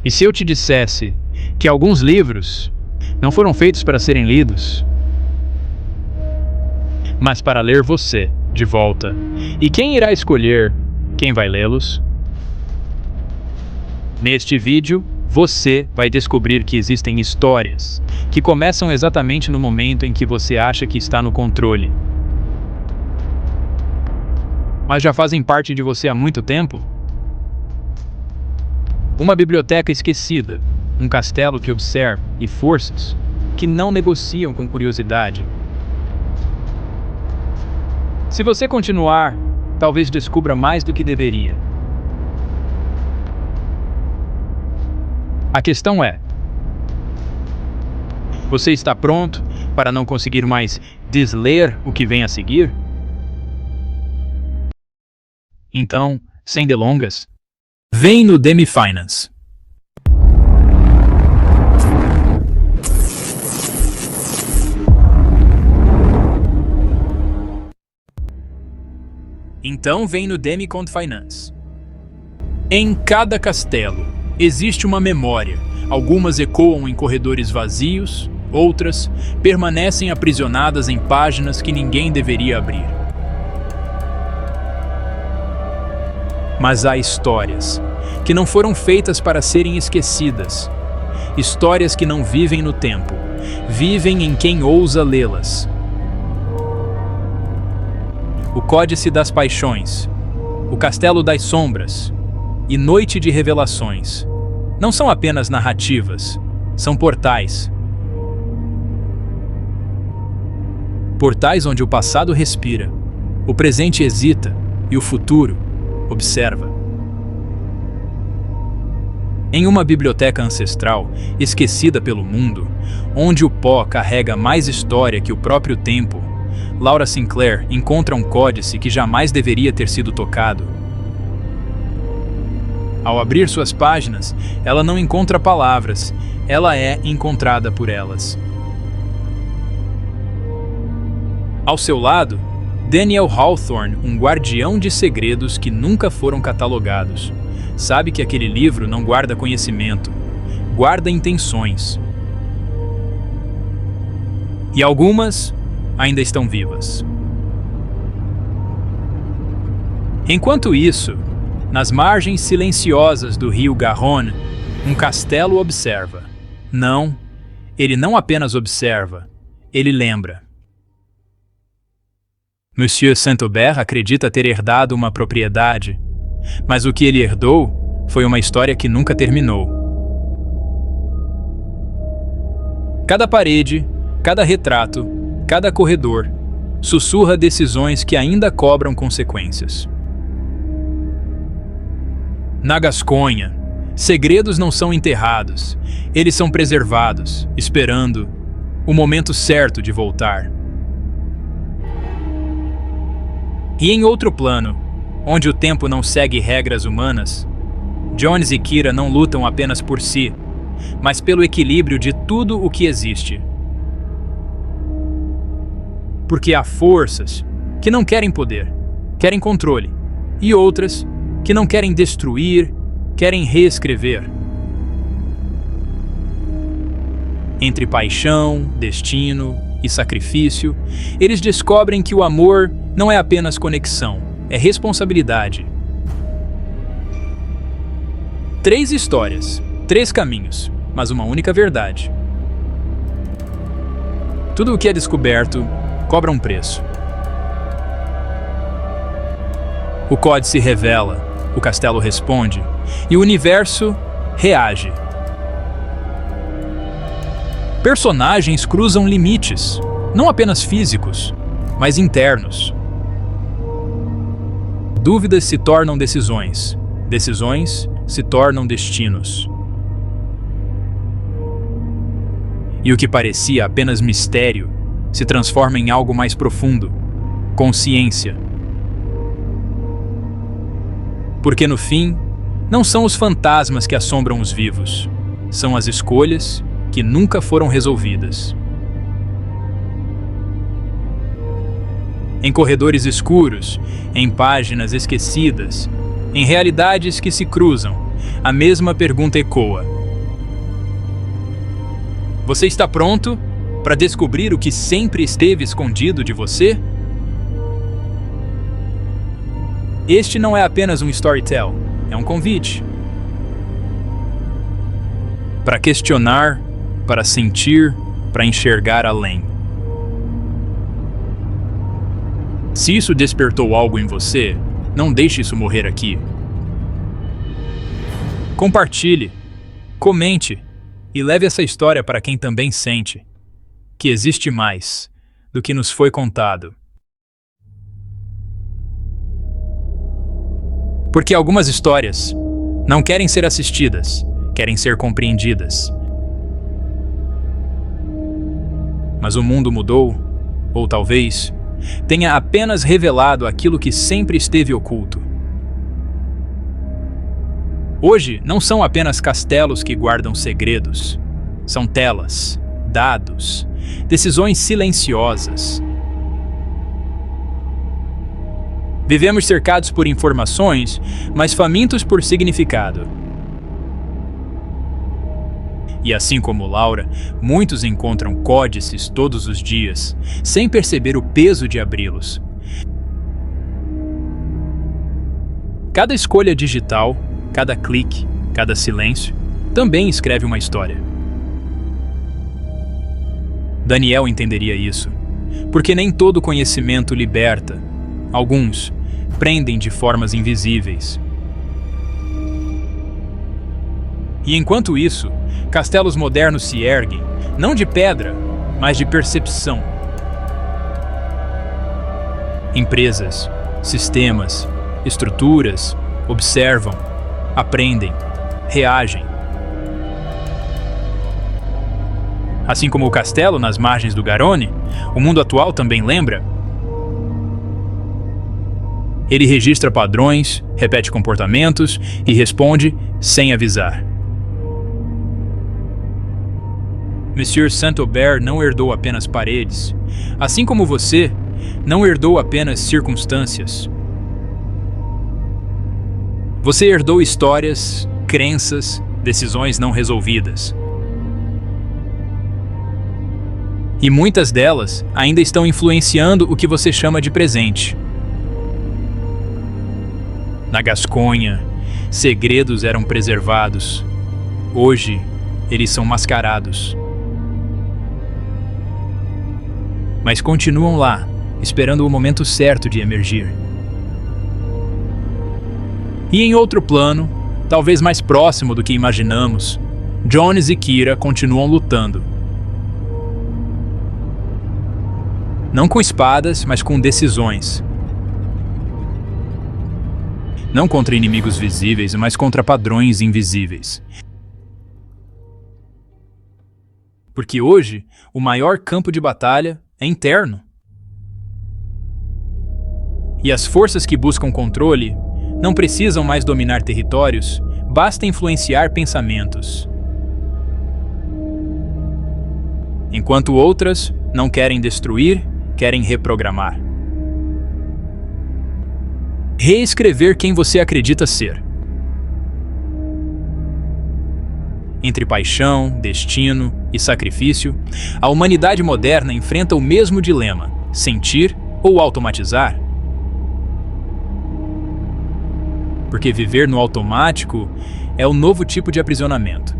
E se eu te dissesse que alguns livros não foram feitos para serem lidos, mas para ler você de volta? E quem irá escolher quem vai lê-los? Neste vídeo, você vai descobrir que existem histórias que começam exatamente no momento em que você acha que está no controle, mas já fazem parte de você há muito tempo. Uma biblioteca esquecida, um castelo que observa e forças que não negociam com curiosidade. Se você continuar, talvez descubra mais do que deveria. A questão é: você está pronto para não conseguir mais desler o que vem a seguir? Então, sem delongas, vem no Demi Finance. Então vem no Demi Finance. Em cada castelo existe uma memória. Algumas ecoam em corredores vazios, outras permanecem aprisionadas em páginas que ninguém deveria abrir. Mas há histórias que não foram feitas para serem esquecidas. Histórias que não vivem no tempo, vivem em quem ousa lê-las. O Códice das Paixões, o Castelo das Sombras e Noite de Revelações não são apenas narrativas, são portais. Portais onde o passado respira, o presente hesita e o futuro observa. Em uma biblioteca ancestral, esquecida pelo mundo, onde o pó carrega mais história que o próprio tempo, Laura Sinclair encontra um códice que jamais deveria ter sido tocado. Ao abrir suas páginas, ela não encontra palavras, ela é encontrada por elas. Ao seu lado, Daniel Hawthorne, um guardião de segredos que nunca foram catalogados. Sabe que aquele livro não guarda conhecimento, guarda intenções. E algumas ainda estão vivas. Enquanto isso, nas margens silenciosas do rio Garonne, um castelo observa. Não, ele não apenas observa, ele lembra. Monsieur Saint-Aubert acredita ter herdado uma propriedade, mas o que ele herdou foi uma história que nunca terminou. Cada parede, cada retrato, cada corredor sussurra decisões que ainda cobram consequências. Na Gasconha, segredos não são enterrados, eles são preservados, esperando o momento certo de voltar. E em outro plano, onde o tempo não segue regras humanas, Jones e Kira não lutam apenas por si, mas pelo equilíbrio de tudo o que existe. Porque há forças que não querem poder, querem controle, e outras que não querem destruir, querem reescrever. Entre paixão, destino e sacrifício, eles descobrem que o amor não é apenas conexão, é responsabilidade. 3 histórias, 3 caminhos, mas uma única verdade. Tudo o que é descoberto cobra um preço. O códice revela, o castelo responde, e o universo reage. Personagens cruzam limites, não apenas físicos, mas internos. Dúvidas se tornam decisões, decisões se tornam destinos. E o que parecia apenas mistério se transforma em algo mais profundo, consciência. Porque no fim, não são os fantasmas que assombram os vivos, são as escolhas que nunca foram resolvidas. Em corredores escuros, em páginas esquecidas, em realidades que se cruzam, a mesma pergunta ecoa. Você está pronto para descobrir o que sempre esteve escondido de você? Este não é apenas um storytell, é um convite. Para questionar, para sentir, para enxergar além. Se isso despertou algo em você, não deixe isso morrer aqui. Compartilhe, comente e leve essa história para quem também sente que existe mais do que nos foi contado. Porque algumas histórias não querem ser assistidas, querem ser compreendidas. Mas o mundo mudou, ou talvez tenha apenas revelado aquilo que sempre esteve oculto. Hoje não são apenas castelos que guardam segredos, são telas, dados, decisões silenciosas. Vivemos cercados por informações, mas famintos por significado. E assim como Laura, muitos encontram códices todos os dias, sem perceber o peso de abri-los. Cada escolha digital, cada clique, cada silêncio, também escreve uma história. Daniel entenderia isso, porque nem todo conhecimento liberta. Alguns prendem de formas invisíveis. E enquanto isso, castelos modernos se erguem, não de pedra, mas de percepção. Empresas, sistemas, estruturas observam, aprendem, reagem. Assim como o castelo nas margens do Garonne, o mundo atual também lembra. Ele registra padrões, repete comportamentos e responde sem avisar. Monsieur Saint-Aubert não herdou apenas paredes. Assim como você, não herdou apenas circunstâncias. Você herdou histórias, crenças, decisões não resolvidas. E muitas delas ainda estão influenciando o que você chama de presente. Na Gasconha, segredos eram preservados. Hoje, eles são mascarados. Mas continuam lá, esperando o momento certo de emergir. E em outro plano, talvez mais próximo do que imaginamos, Jones e Kira continuam lutando. Não com espadas, mas com decisões. Não contra inimigos visíveis, mas contra padrões invisíveis. Porque hoje, o maior campo de batalha é interno. E as forças que buscam controle não precisam mais dominar territórios, basta influenciar pensamentos. Enquanto outras não querem destruir, querem reprogramar. Reescrever quem você acredita ser. Entre paixão, destino e sacrifício, a humanidade moderna enfrenta o mesmo dilema: sentir ou automatizar? Porque viver no automático é o novo tipo de aprisionamento.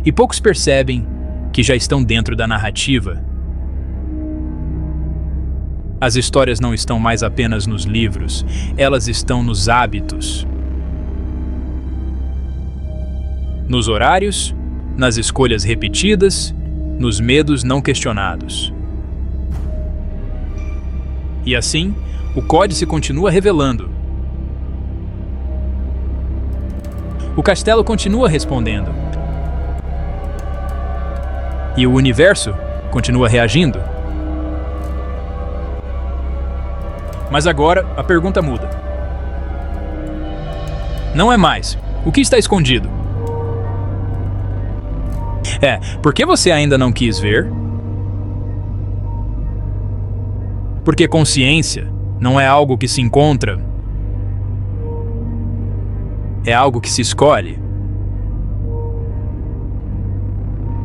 E poucos percebem que já estão dentro da narrativa. As histórias não estão mais apenas nos livros, elas estão nos hábitos. Nos horários, nas escolhas repetidas, nos medos não questionados. E assim, o códice continua revelando. O castelo continua respondendo. E o universo continua reagindo. Mas agora a pergunta muda. Não é mais: o que está escondido? É, por que você ainda não quis ver? Porque consciência não é algo que se encontra, é algo que se escolhe.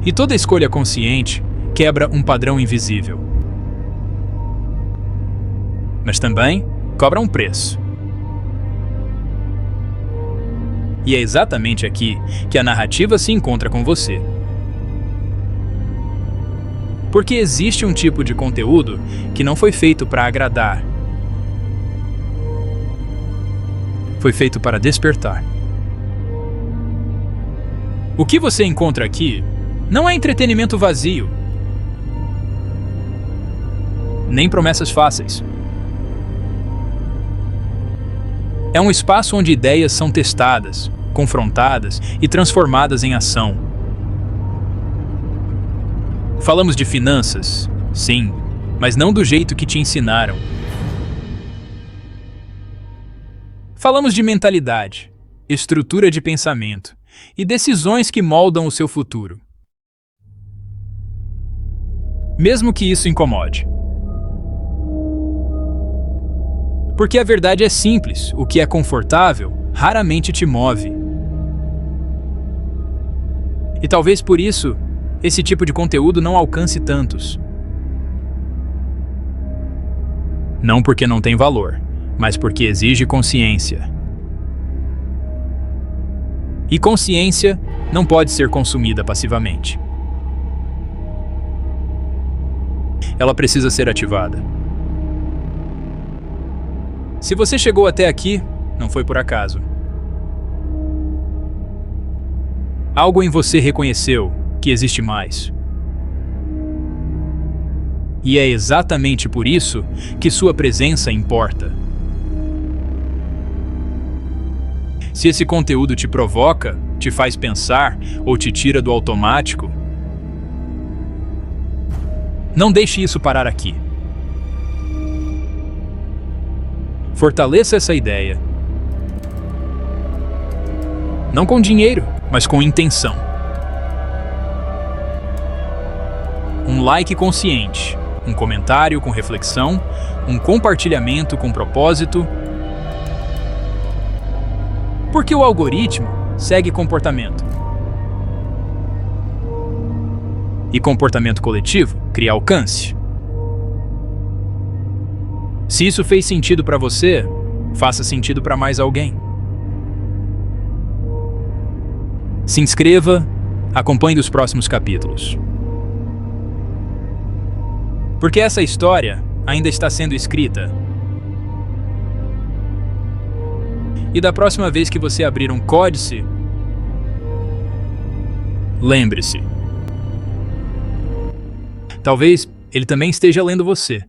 E toda escolha consciente quebra um padrão invisível. Mas também cobra um preço. E é exatamente aqui que a narrativa se encontra com você. Porque existe um tipo de conteúdo que não foi feito para agradar. Foi feito para despertar. O que você encontra aqui não é entretenimento vazio, nem promessas fáceis. É um espaço onde ideias são testadas, confrontadas e transformadas em ação. Falamos de finanças, sim, mas não do jeito que te ensinaram. Falamos de mentalidade, estrutura de pensamento e decisões que moldam o seu futuro. Mesmo que isso incomode. Porque a verdade é simples, o que é confortável raramente te move. E talvez por isso, esse tipo de conteúdo não alcance tantos. Não porque não tem valor, mas porque exige consciência. E consciência não pode ser consumida passivamente. Ela precisa ser ativada. Se você chegou até aqui, não foi por acaso. Algo em você reconheceu que existe mais. E é exatamente por isso que sua presença importa. Se esse conteúdo te provoca, te faz pensar ou te tira do automático, não deixe isso parar aqui. Fortaleça essa ideia. Não com dinheiro, mas com intenção. Um like consciente, um comentário com reflexão, um compartilhamento com propósito. Porque o algoritmo segue comportamento. E comportamento coletivo cria alcance. Se isso fez sentido para você, faça sentido para mais alguém. Se inscreva, acompanhe os próximos capítulos. Porque essa história ainda está sendo escrita. E da próxima vez que você abrir um códice, lembre-se. Talvez ele também esteja lendo você.